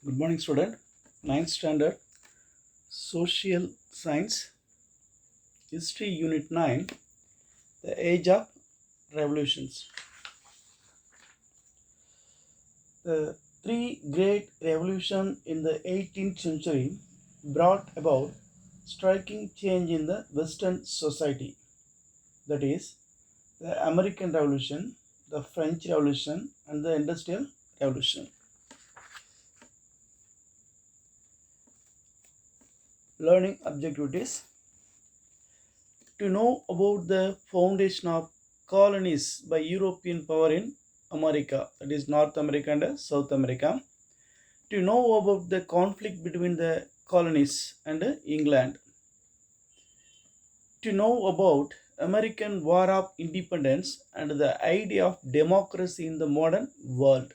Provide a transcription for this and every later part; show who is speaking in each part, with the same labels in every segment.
Speaker 1: Good morning, student. Ninth standard, Social Science, History, Unit 9, The Age of Revolutions. The three great revolutions in the 18th century brought about striking change in the Western society. That is, the American Revolution, the French Revolution, and the Industrial Revolution. Learning objectives: to know about the foundation of colonies by European power in America, that is North America and South America, to know about the conflict between the colonies and England, to know about American War of Independence and the idea of democracy in the modern world,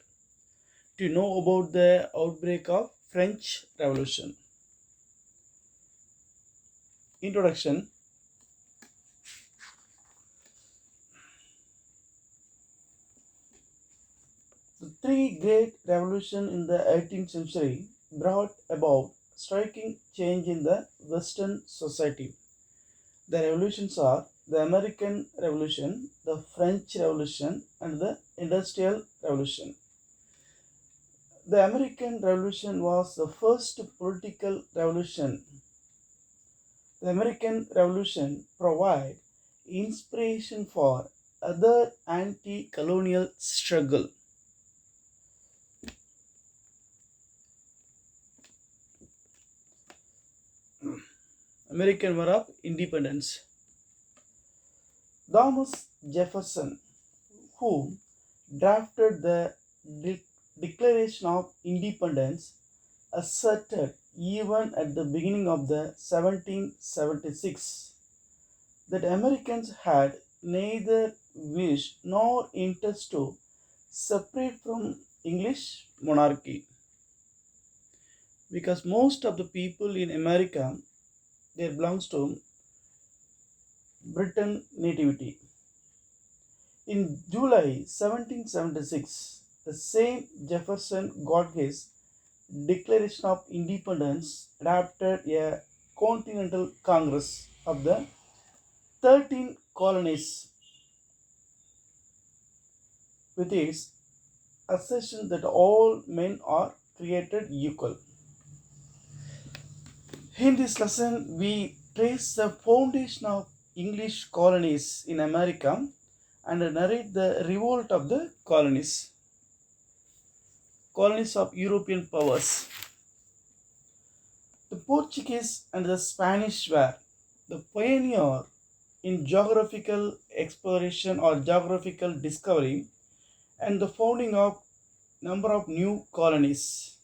Speaker 1: to know about the outbreak of French Revolution. Introduction. The three great revolutions in the 18th century brought about striking change in the Western society. The revolutions are the American Revolution, the French Revolution, and the Industrial Revolution. The American Revolution was the first political revolution. The American Revolution provided inspiration for other anti-colonial struggle. American War of Independence. Thomas Jefferson, who drafted the Declaration of Independence, asserted even at the beginning of the 1776 that Americans had neither wish nor interest to separate from English monarchy, because most of the people in America, they belongs to Britain nativity. In July 1776, the same Jefferson got his Declaration of Independence adopted a Continental Congress of the 13 colonies with its assertion that all men are created equal. In this lesson, we trace the foundation of English colonies in America and narrate the revolt of the colonies of European powers. The Portuguese and the Spanish were the pioneer in geographical exploration or geographical discovery and the founding of number of new colonies.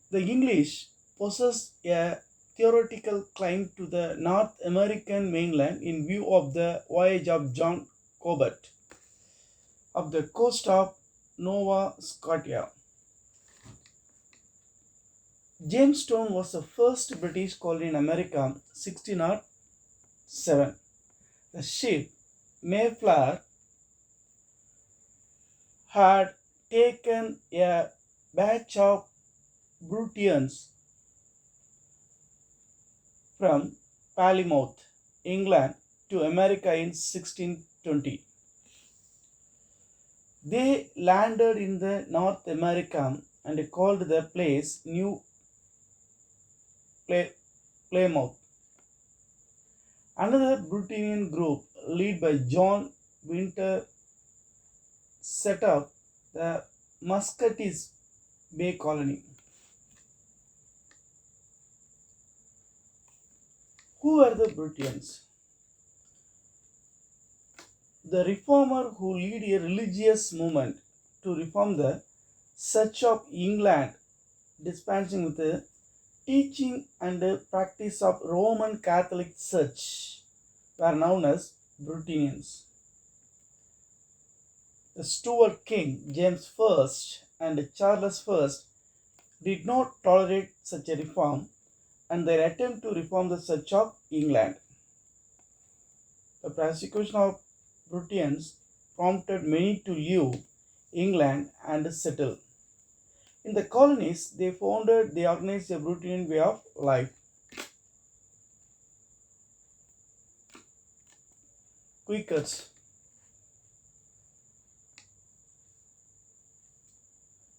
Speaker 1: The English possess a theoretical claim to the North American mainland in view of the voyage of John Cobbett of the coast of Nova Scotia. Jamestown was the first British colony in America, 1607. The ship Mayflower had taken a batch of Brutians from Plymouth, England, to America in 1620. They landed in the North America and called the place New Plymouth. Another Brutinian group, led by John Winter, set up the Muscatine Bay Colony. Who were the Brutians? The reformer who lead a religious movement to reform the Church of England, dispensing with the teaching and the practice of Roman Catholic Church, were known as Brutinians. The Stuart King, James I and Charles I did not tolerate such a reform, and their attempt to reform the Church of England. The persecution of Brutinians prompted many to leave England and settled. In the colonies, they organized a routine way of life. Quakers.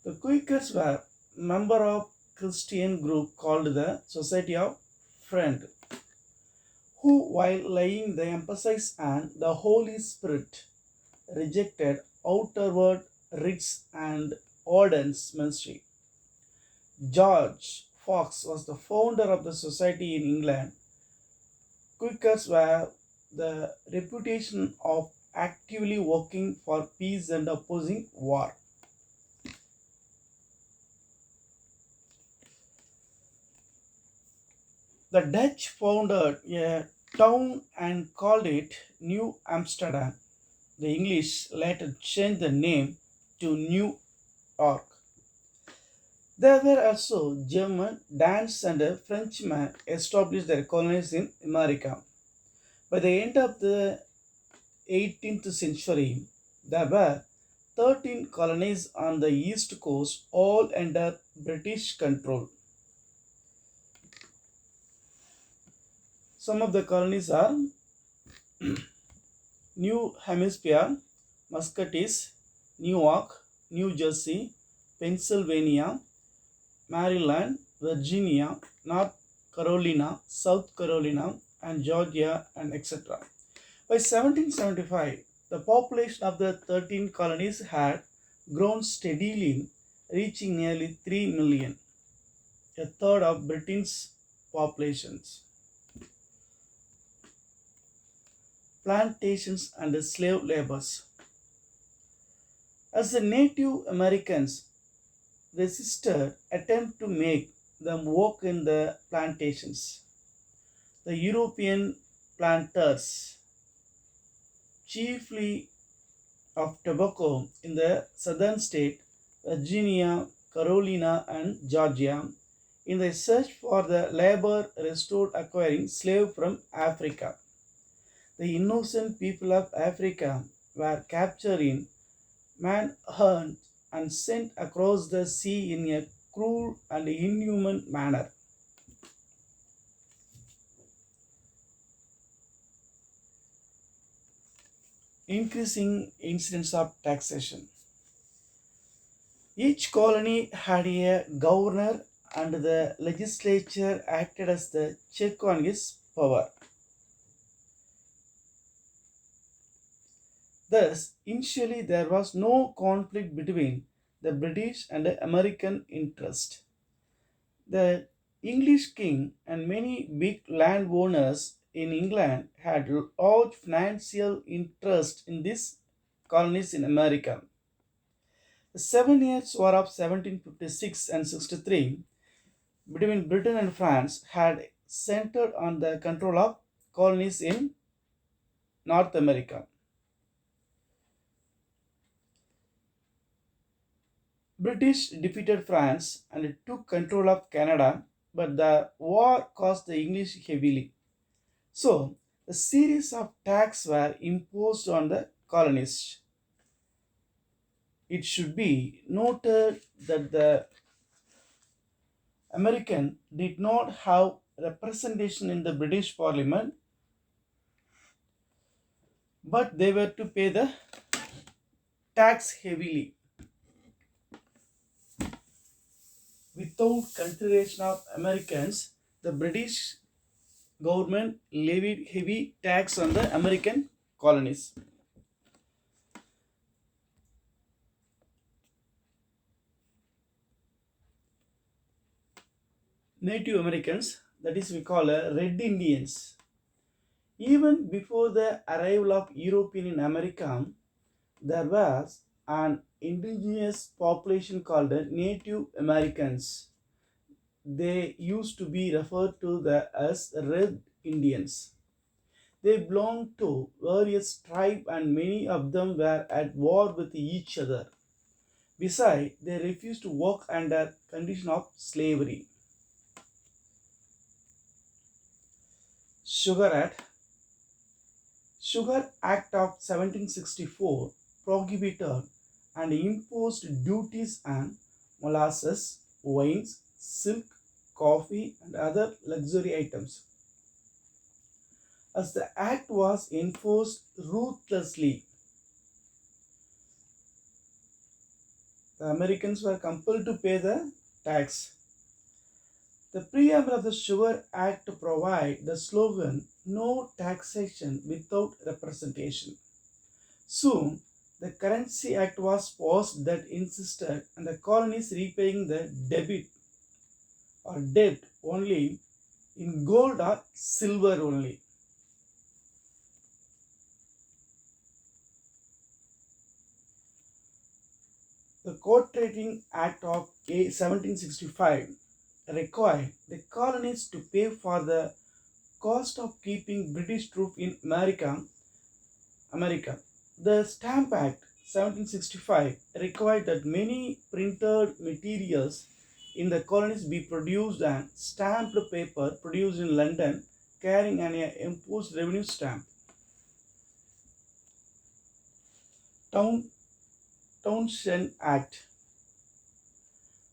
Speaker 1: The Quakers were member of Christian group called the Society of Friend, who, while laying the emphasis on the Holy Spirit, rejected outward rites and ordinance ministry. George Fox was the founder of the society in England. Quakers were the reputation of actively working for peace and opposing war. The Dutch founded a town and called it New Amsterdam. The English later changed the name to New York. There were also German, Danes, and Frenchmen established their colonies in America. By the end of the 18th century, there were 13 colonies on the east coast, all under British control. Some of the colonies are New Hampshire, Massachusetts, New York, New Jersey, Pennsylvania, Maryland, Virginia, North Carolina, South Carolina, and Georgia, and etc. By 1775, the population of the 13 colonies had grown steadily, reaching nearly 3 million, a third of Britain's populations. Plantations and slave labors. As the Native Americans resisted attempt to make them work in the plantations, the European planters, chiefly of tobacco in the southern state, Virginia, Carolina, and Georgia, in the search for the labor restored acquiring slave from Africa. The innocent people of Africa were captured in manhunt and sent across the sea in a cruel and inhuman manner. Increasing incidence of taxation. Each colony had a governor, and the legislature acted as the check on his power. Thus, initially there was no conflict between the British and the American interest. The English king and many big landowners in England had large financial interest in these colonies in America. The 7 Years' War of 1756 and 63 between Britain and France had centered on the control of colonies in North America. British defeated France and took control of Canada, but the war cost the English heavily. So, a series of taxes were imposed on the colonists. It should be noted that the American did not have representation in the British Parliament, but they were to pay the tax heavily. Without consideration of Americans, the British government levied heavy tax on the American colonies. Native Americans, that is, we call Red Indians. Even before the arrival of European in America, there was an indigenous population called the Native Americans. They used to be referred to as Red Indians. They belonged to various tribes and many of them were at war with each other. Besides, they refused to work under condition of slavery. Sugar Act. Sugar Act of 1764 prohibited and imposed duties on molasses, wines, silk, coffee, and other luxury items. As the act was enforced ruthlessly, the Americans were compelled to pay the tax. The preamble of the Sugar Act provides the slogan "No taxation without representation." Soon, the Currency Act was passed that insisted on the colonies repaying the debt only in gold or silver only. The Court Act of 1765 required the colonies to pay for the cost of keeping British troops in America. The Stamp Act 1765 required that many printed materials in the colonies be produced and stamped paper produced in London carrying an imposed revenue stamp. Town, Townshend Act.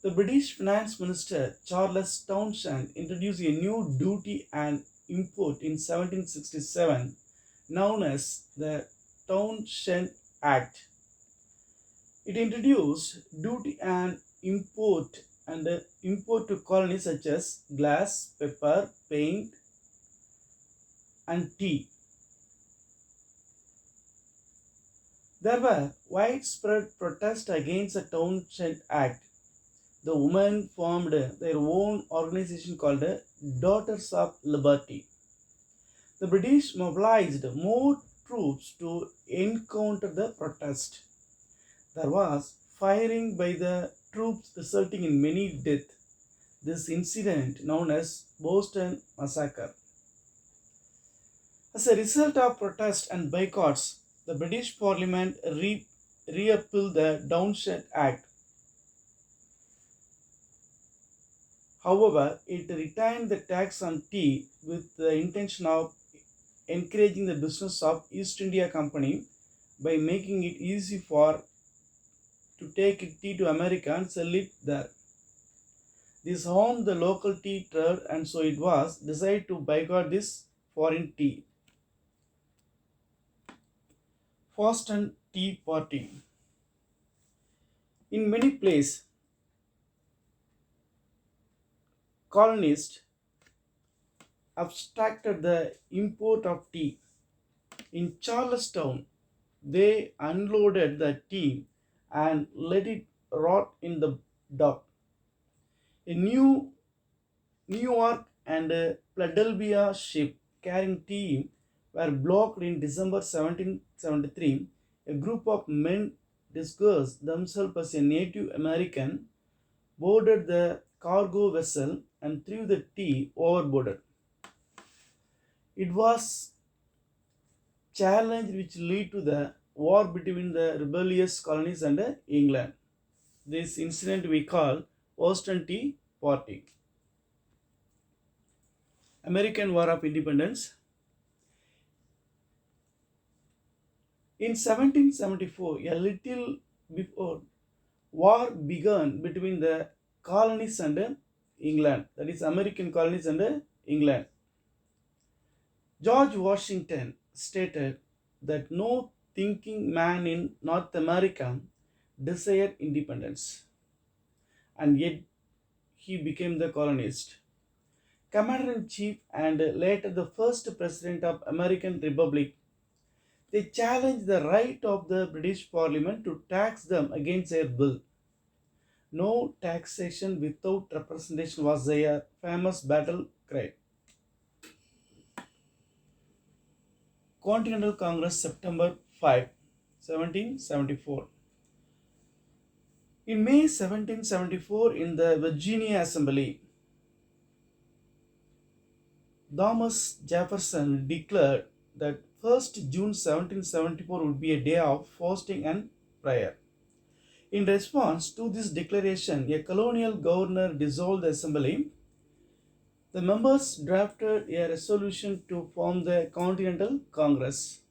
Speaker 1: The British Finance Minister Charles Townshend introduced a new duty and import in 1767 known as the Townshend Act. It introduced duty and import to colonies such as glass, pepper, paint, and tea. There were widespread protests against the Townshend Act. The women formed their own organization called the Daughters of Liberty. The British mobilized more troops to encounter the protest. There was firing by the troops resulting in many deaths. This incident, known as Boston Massacre. As a result of protests and boycotts, the British Parliament repealed the Townshend Act. However, it retained the tax on tea with the intention of encouraging the business of East India Company by making it easy for to take tea to America and sell it there. This harmed the local tea trade and so it was decided to boycott this foreign tea. Boston Tea Party. In many places, colonists obstructed the import of tea. In Charlestown, they unloaded the tea and let it rot in the dock. In New York and Philadelphia ship carrying tea were blocked in December 1773. A group of men disguised themselves as a Native American boarded the cargo vessel and threw the tea overboard. It was challenge which led to the war between the rebellious colonies and England. This incident we call Boston Tea Party. American War of Independence. In 1774, a little before, war began between the colonies and England, that is, American colonies and England. George Washington stated that no thinking man in North America desired independence, and yet he became the colonist, commander in chief, and later the first president of American Republic. They challenged the right of the British Parliament to tax them against their bill. No taxation without representation was their famous battle cry. Continental Congress, September 5, 1774. In May 1774, in the Virginia Assembly, Thomas Jefferson declared that 1st June 1774 would be a day of fasting and prayer. In response to this declaration, a colonial governor dissolved the assembly. The members drafted a resolution to form the Continental Congress.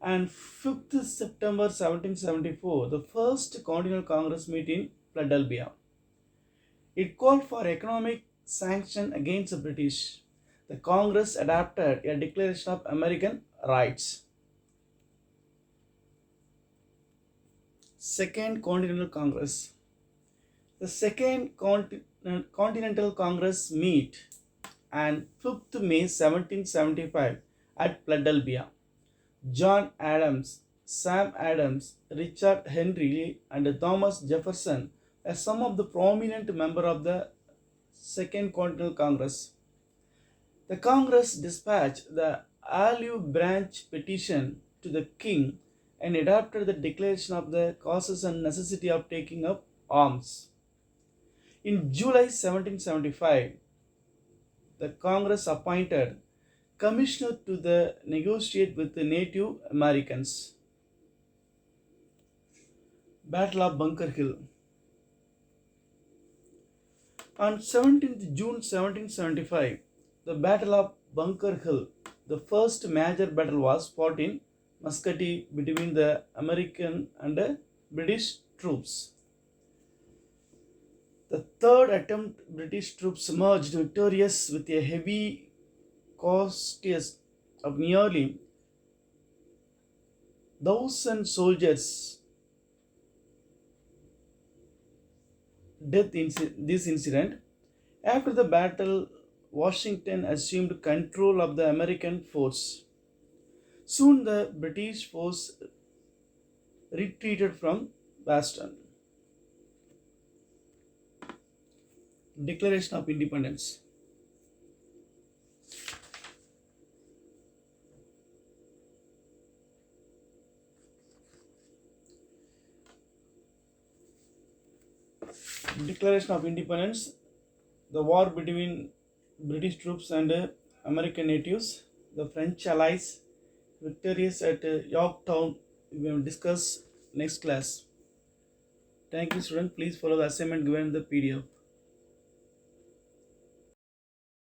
Speaker 1: And 5th September 1774, the first Continental Congress met in Philadelphia. It called for economic sanction against the British. The Congress adopted a Declaration of American Rights. Second Continental Congress. The Second Continental Congress met on 5th May 1775 at Philadelphia. John Adams, Sam Adams, Richard Henry, and Thomas Jefferson are some of the prominent members of the Second Continental Congress. The Congress dispatched the Olive Branch petition to the King and adopted the Declaration of the Causes and Necessity of Taking Up Arms. In July 1775, the Congress appointed commissioner to negotiate with the Native Americans. Battle of Bunker Hill. On 17th June 1775, the Battle of Bunker Hill, the first major battle, was fought in Muscatine between the American and British troops. The third attempt, British troops emerged victorious with a heavy casualties of nearly 1,000 soldiers. Death in this incident. After the battle, Washington assumed control of the American force. Soon the British force retreated from Boston. Declaration of Independence. Declaration of Independence. The war between British troops and American natives. The French allies victorious at Yorktown. We will discuss next class. Thank you, student. Please follow the assignment given in the PDF.